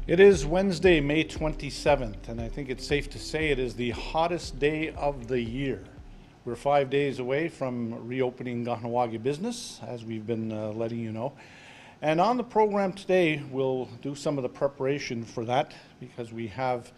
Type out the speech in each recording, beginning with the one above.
It is Wednesday, May 27th, and I think it's safe to say it is the hottest day of the year. We're 5 days away from reopening Kahnawake business, as we've been letting you know. And on the program today, we'll do some of the preparation for that, because we have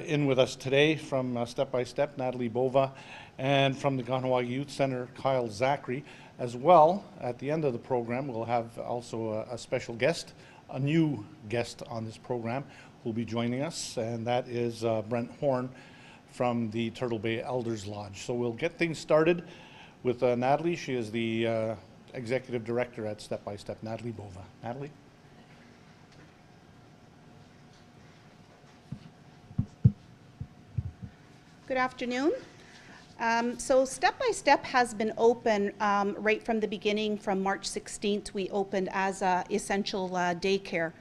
in with us today from Step by Step, Natalie Beauvais, and from the Kahnawake Youth Center, Kyle Zacharie. As well, at the end of the program, we'll have also a special guest, a new guest on this program who will be joining us, and that is Brent Horne from the Turtle Bay Elders Lodge. So we'll get things started with Natalie. She is the Executive Director at Step by Step, Natalie Beauvais. Natalie? Good afternoon. So Step by Step has been open right from the beginning. From March 16th, we opened as essential daycare.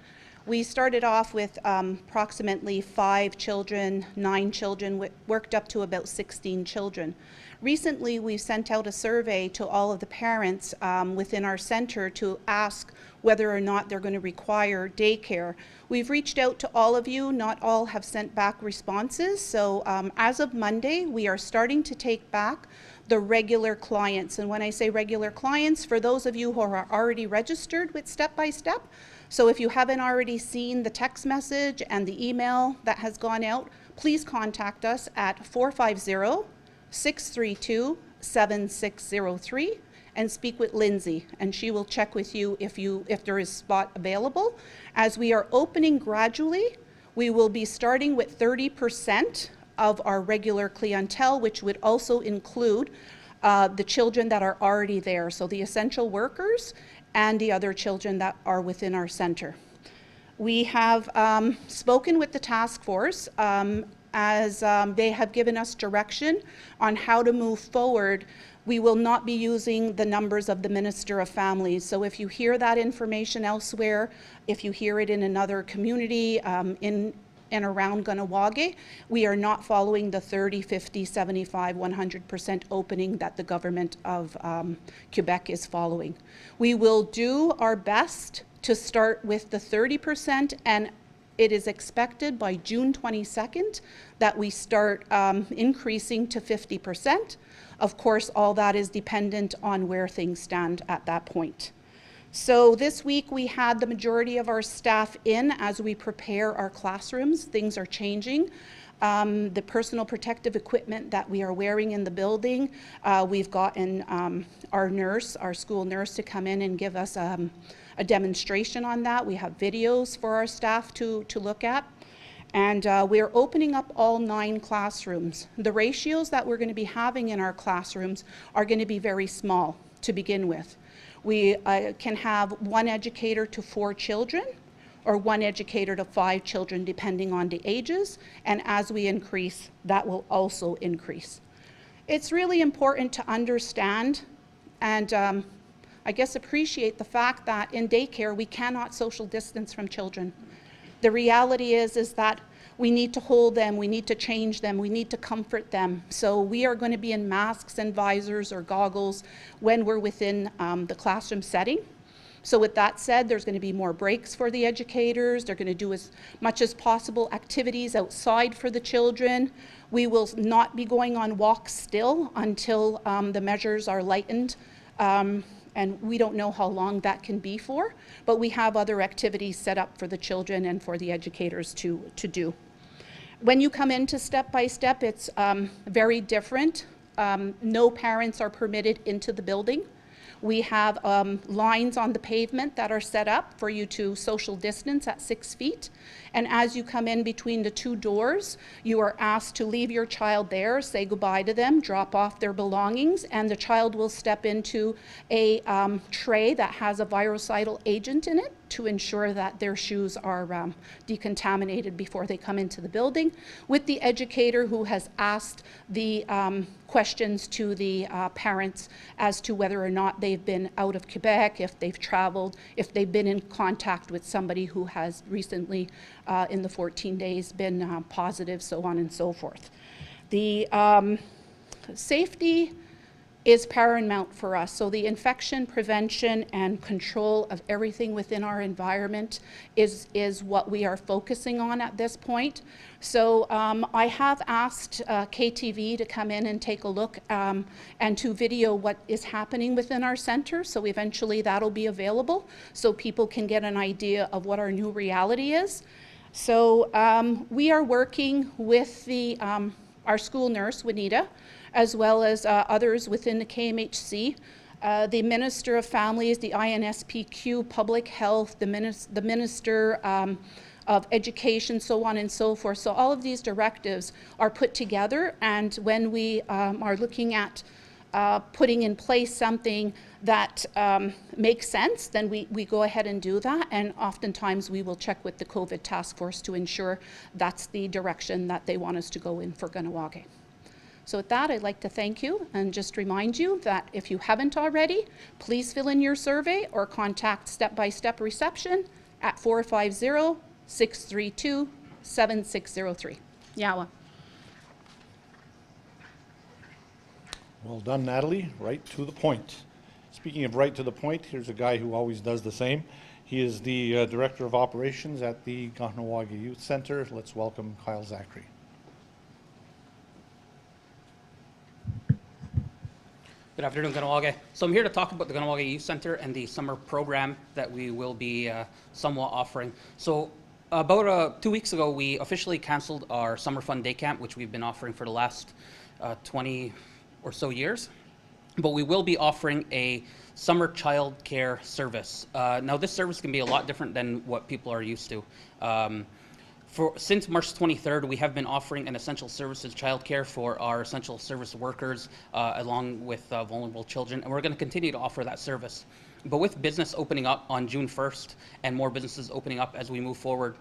We started off with approximately 5 children, 9 children, worked up to about 16 children. Recently, we've sent out a survey to all of the parents within our center to ask whether or not they're going to require daycare. We've reached out to all of you. Not all have sent back responses. So as of Monday, we are starting to take back the regular clients. And when I say regular clients, for those of you who are already registered with Step by Step, so if you haven't already seen the text message and the email that has gone out, please contact us at 450-632-7603 and speak with Lindsay, and she will check with you if there is spot available. As we are opening gradually, we will be starting with 30% of our regular clientele, which would also include the children that are already there, so the essential workers and the other children that are within our center. We have spoken with the task force as they have given us direction on how to move forward. We will not be using the numbers of the Minister of Families. So if you hear that information elsewhere, if you hear it in another community in and around Kahnawake, we are not following the 30, 50, 75, 100% opening that the government of Quebec is following. We will do our best to start with the 30%, and it is expected by June 22nd that we start increasing to 50%. Of course, all that is dependent on where things stand at that point. So this week we had the majority of our staff in as we prepare our classrooms. Things are changing. The personal protective equipment that we are wearing in the building, we've gotten our nurse, our school nurse, to come in and give us a demonstration on that. We have videos for our staff to look at. And we're opening up all 9 classrooms. The ratios that we're going to be having in our classrooms are going to be very small to begin with. We can have 1 educator to 4 children, or 1 educator to 5 children, depending on the ages. And as we increase, that will also increase. It's really important to understand and I guess appreciate the fact that in daycare, we cannot social distance from children. The reality is that we need to hold them, we need to change them, we need to comfort them. So we are going to be in masks and visors or goggles when we're within the classroom setting. So with that said, there's going to be more breaks for the educators. They're going to do as much as possible activities outside for the children. We will not be going on walks still until the measures are lightened. And we don't know how long that can be for, but we have other activities set up for the children and for the educators to do. When you come into Step by Step, it's very different. No parents are permitted into the building. We have lines on the pavement that are set up for you to social distance at 6 feet. And as you come in between the 2 doors, you are asked to leave your child there, say goodbye to them, drop off their belongings, and the child will step into a tray that has a virucidal agent in it to ensure that their shoes are decontaminated before they come into the building, with the educator who has asked the questions to the parents as to whether or not they've been out of Quebec, if they've traveled, if they've been in contact with somebody who has recently, in the 14 days, been positive, so on and so forth. The safety is paramount for us. So the infection prevention and control of everything within our environment is what we are focusing on at this point. So I have asked KTV to come in and take a look and to video what is happening within our center. So eventually that'll be available so people can get an idea of what our new reality is. So we are working with the our school nurse, Juanita, as well as others within the KMHC, the Minister of Families, the INSPQ, Public Health, the Minister of Education, so on and so forth. So all of these directives are put together, and when we are looking at putting in place something that makes sense, then we go ahead and do that, and oftentimes we will check with the COVID task force to ensure that's the direction that they want us to go in for Kahnawake. So with that, I'd like to thank you and just remind you that if you haven't already, please fill in your survey or contact Step by Step Reception at 450-632-7603. Yawa. Well done, Natalie. Right to the point. Speaking of right to the point, here's a guy who always does the same. He is the Director of Operations at the Kahnawake Youth Center. Let's welcome Kyle Zacharie. Good afternoon, Kahnawake. So I'm here to talk about the Kahnawake Youth Center and the summer program that we will be somewhat offering. So about 2 weeks ago, we officially canceled our Summer Fun Day Camp, which we've been offering for the last 20 or so years. But we will be offering a summer child care service. Now this service can be a lot different than what people are used to. Since March 23rd, we have been offering an essential services childcare for our essential service workers, along with vulnerable children, and we're going to continue to offer that service. But with business opening up on June 1st and more businesses opening up as we move forward,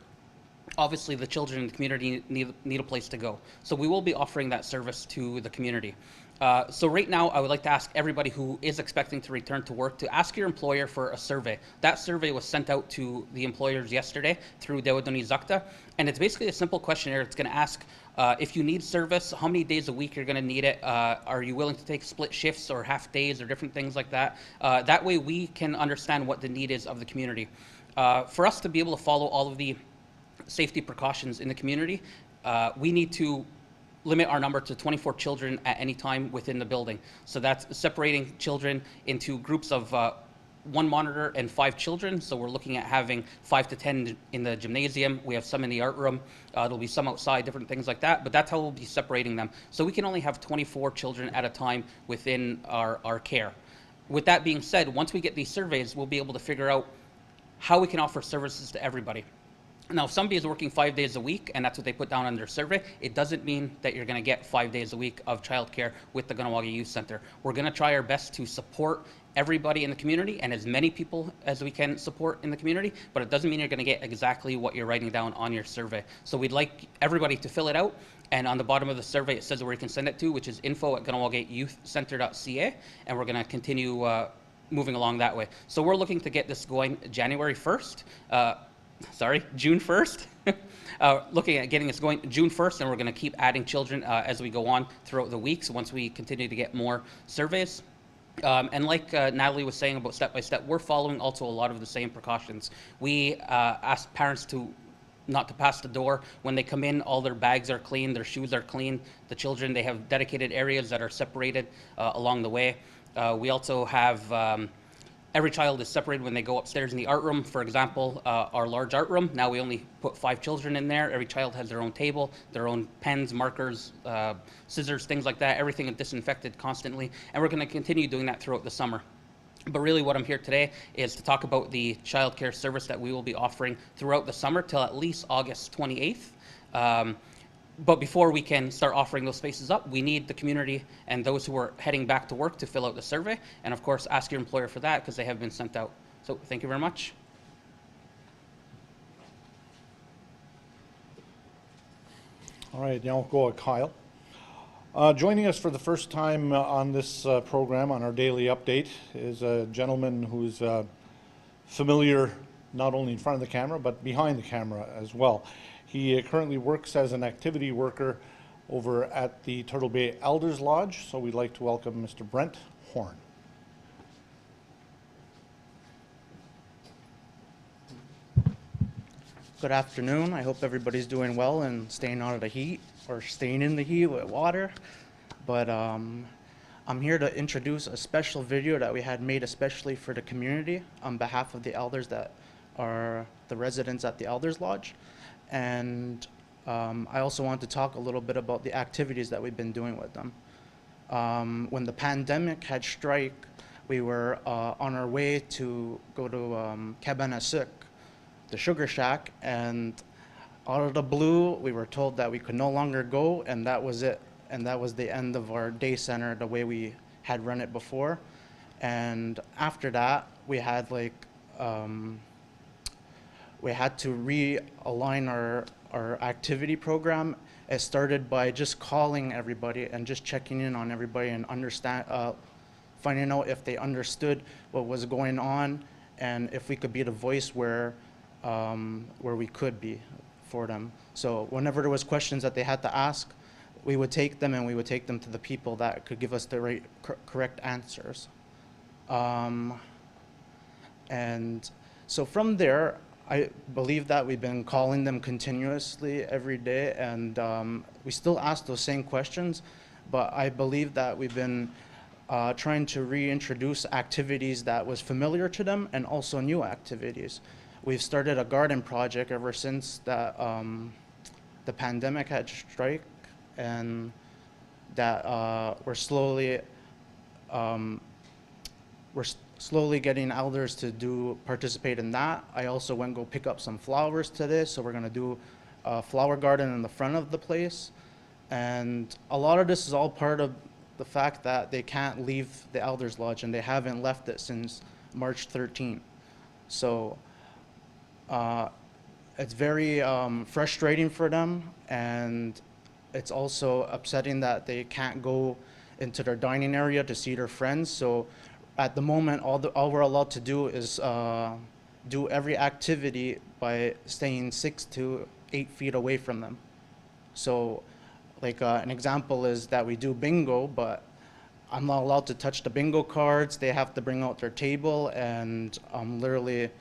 obviously the children in the community need a place to go. So we will be offering that service to the community. So right now, I would like to ask everybody who is expecting to return to work to ask your employer for a survey. That survey was sent out to the employers yesterday through Dewaduni Zakta, and it's basically a simple questionnaire. It's going to ask if you need service, how many days a week you're going to need it, are you willing to take split shifts or half days or different things like that. That way we can understand what the need is of the community. For us to be able to follow all of the safety precautions in the community, we need to limit our number to 24 children at any time within the building. So that's separating children into groups of 1 monitor and 5 children. So we're looking at having 5 to 10 in the gymnasium. We have some in the art room. There'll be some outside, different things like that. But that's how we'll be separating them. So we can only have 24 children at a time within our care. With that being said, once we get these surveys, we'll be able to figure out how we can offer services to everybody. Now, if somebody is working 5 days a week, and that's what they put down on their survey, it doesn't mean that you're going to get 5 days a week of childcare with the Kahnawake Youth Center. We're going to try our best to support everybody in the community and as many people as we can support in the community, but it doesn't mean you're going to get exactly what you're writing down on your survey. So we'd like everybody to fill it out, and on the bottom of the survey it says where you can send it to, which is info@kahnawakeyouthcenter.ca, and we're going to continue moving along that way. So we're looking to get this going June 1st. Looking at getting us going June 1st, and we're going to keep adding children as we go on throughout the weeks once we continue to get more surveys. And like Natalie was saying about step by step, we're following also a lot of the same precautions. We ask parents not to pass the door. When they come in, all their bags are clean, their shoes are clean. The children, they have dedicated areas that are separated along the way. We also have every child is separated when they go upstairs in the art room. For example, our large art room, now we only put 5 children in there. Every child has their own table, their own pens, markers, scissors, things like that. Everything is disinfected constantly, and we're going to continue doing that throughout the summer. But really what I'm here today is to talk about the childcare service that we will be offering throughout the summer till at least August 28th. But before we can start offering those spaces up, we need the community and those who are heading back to work to fill out the survey. And of course, ask your employer for that because they have been sent out. So thank you very much. All right, now we'll go with Kyle. Joining us for the first time on this program, on our daily update, is a gentleman who's familiar not only in front of the camera, but behind the camera as well. He currently works as an activity worker over at the Turtle Bay Elders Lodge, so we'd like to welcome Mr. Brent Horne. Good afternoon. I hope everybody's doing well and staying out of the heat or staying in the heat with water. But I'm here to introduce a special video that we had made especially for the community on behalf of the elders that are the residents at the Elders Lodge. And I also want to talk a little bit about the activities that we've been doing with them. When the pandemic had struck, we were on our way to go to KMHC, the sugar shack, and out of the blue, we were told that we could no longer go, and that was it. And that was the end of our day center, the way we had run it before. And after that, we had to realign our activity program. It started by just calling everybody and just checking in on everybody and finding out if they understood what was going on and if we could be the voice where we could be for them. So whenever there was questions that they had to ask, we would take them and we would take them to the people that could give us the right, correct answers. And so from there, I believe that we've been calling them continuously every day, and we still ask those same questions, but I believe that we've been trying to reintroduce activities that was familiar to them and also new activities. We've started a garden project ever since that the pandemic had struck, and that we're slowly getting elders to participate in that. I also went go pick up some flowers today, so we're gonna do a flower garden in the front of the place. And a lot of this is all part of the fact that they can't leave the Elders Lodge, and they haven't left it since March 13th. So it's very frustrating for them, and it's also upsetting that they can't go into their dining area to see their friends. So at the moment, all we're allowed to do is do every activity by staying 6 to 8 feet away from them. So like an example is that we do bingo, but I'm not allowed to touch the bingo cards. They have to bring out their table, and I'm literally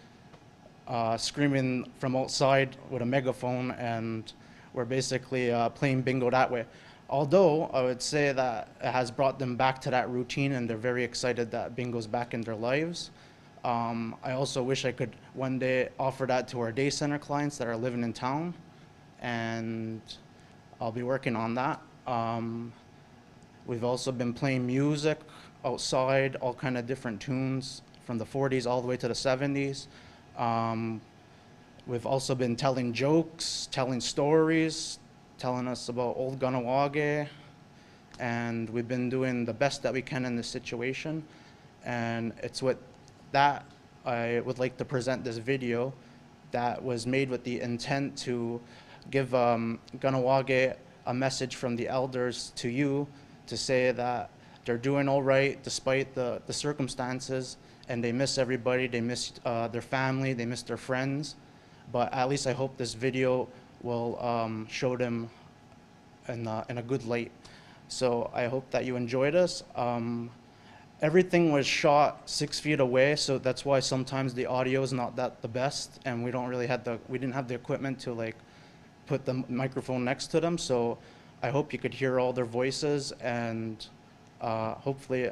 screaming from outside with a megaphone, and we're basically playing bingo that way. Although I would say that it has brought them back to that routine, and they're very excited that bingo's back in their lives. I also wish I could one day offer that to our day center clients that are living in town, and I'll be working on that. We've also been playing music outside, all kind of different tunes from the 40s all the way to the 70s. We've also been telling jokes, telling stories, telling us about old Kahnawake, and we've been doing the best that we can in this situation. And it's with that I would like to present this video that was made with the intent to give Kahnawake a message from the elders to you, to say that they're doing all right despite the circumstances, and they miss everybody, they miss their family, they miss their friends. But at least I hope this video will show them in a good light. So I hope that you enjoyed us. Everything was shot 6 feet away, so that's why sometimes the audio is not the best, and we didn't have the equipment to like put the microphone next to them. So I hope you could hear all their voices, and hopefully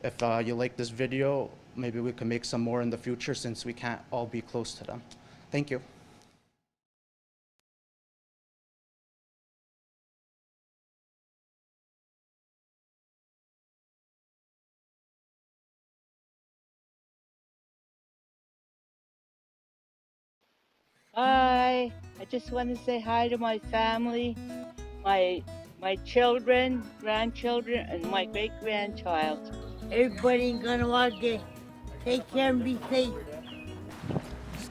if you like this video, maybe we can make some more in the future, since we can't all be close to them. Thank you. Hi, I just want to say hi to my family, my children, grandchildren, and my great-grandchild. Everybody in Kahnawake, take care and be safe.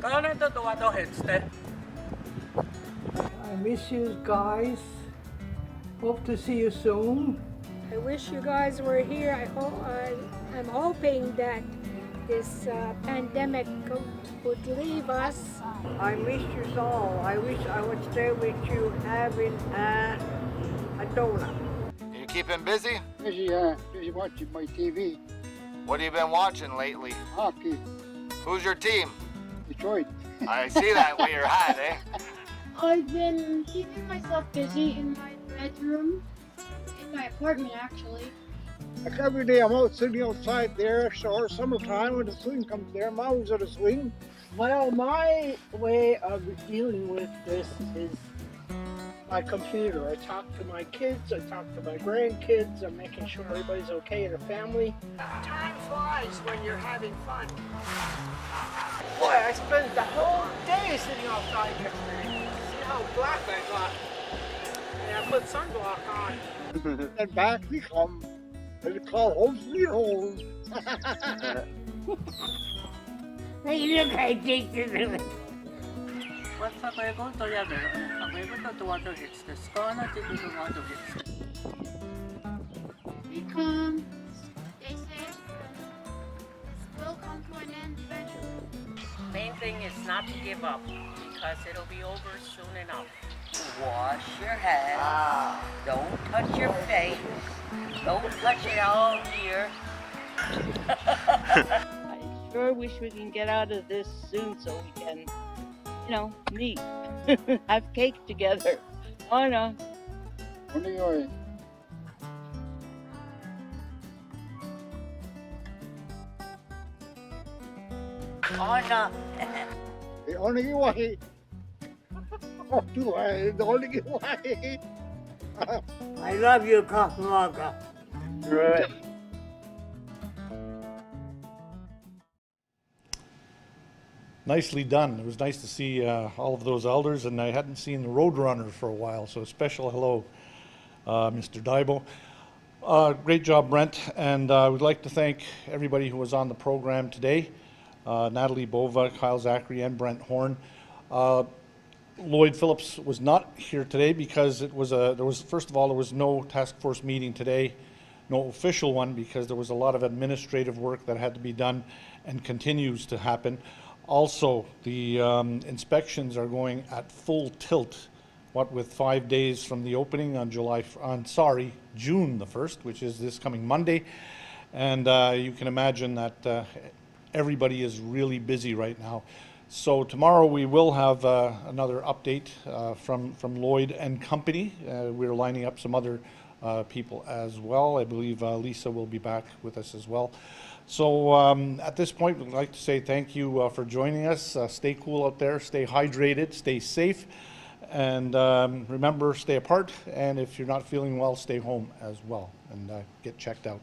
I miss you guys. Hope to see you soon. I wish you guys were here. I'm hoping that this pandemic would leave us. I miss you all. I wish I would stay with you having a donut. In keeping busy? Busy watching my TV. What have you been watching lately? Hockey. Who's your team? Detroit. I see that with your hat, eh? I've been keeping myself busy in my bedroom, in my apartment actually. Like every day I'm out sitting outside there, or summertime when the swing comes there, I'm always at a swing. Well, my way of dealing with this is my computer. I talk to my kids, I talk to my grandkids, I'm making sure everybody's okay in the family. Time flies when you're having fun. Boy, I spent the whole day sitting outside yesterday. See how black I got. And I put sunblock on. And back we come. And it's called home sweet home. Hey, look, I take this. What's up, I go to the other water hits the Skona to the water hits. Be calm, stay safe. This will come to an end eventually. Main thing is not to give up because it'll be over soon enough. Wash your hands. Don't touch your face. Don't touch it all here. I sure wish we can get out of this soon so we can, meet, have cake together. Oh no. Only way. Oh no. The only way. Oh, do I? The only way. I love you, Kahnawake. Right. Nicely done. It was nice to see all of those elders, and I hadn't seen the Roadrunner for a while, so a special hello, Mr. Daibo. Great job, Brent, and I would like to thank everybody who was on the program today. Natalie, Beauvais, Kyle, Zacharie, and Brent Horne. Lloyd Phillips was not here today because first of all, there was no task force meeting today, no official one, because there was a lot of administrative work that had to be done and continues to happen. Also, the inspections are going at full tilt, what with 5 days from the opening on June the 1st, which is this coming Monday. And you can imagine that everybody is really busy right now. So tomorrow we will have another update from Lloyd and Company. We're lining up some other people as well. I believe Lisa will be back with us as well. So at this point, we'd like to say thank you for joining us. Stay cool out there, stay hydrated, stay safe, and remember, stay apart. And if you're not feeling well, stay home as well and get checked out.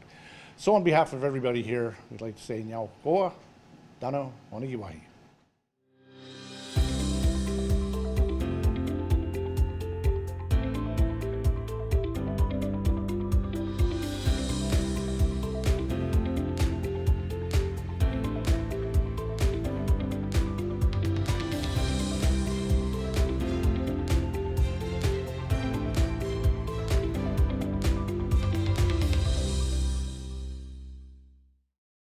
So on behalf of everybody here, we'd like to say Nyao Koa, Dano, Onigiwahi.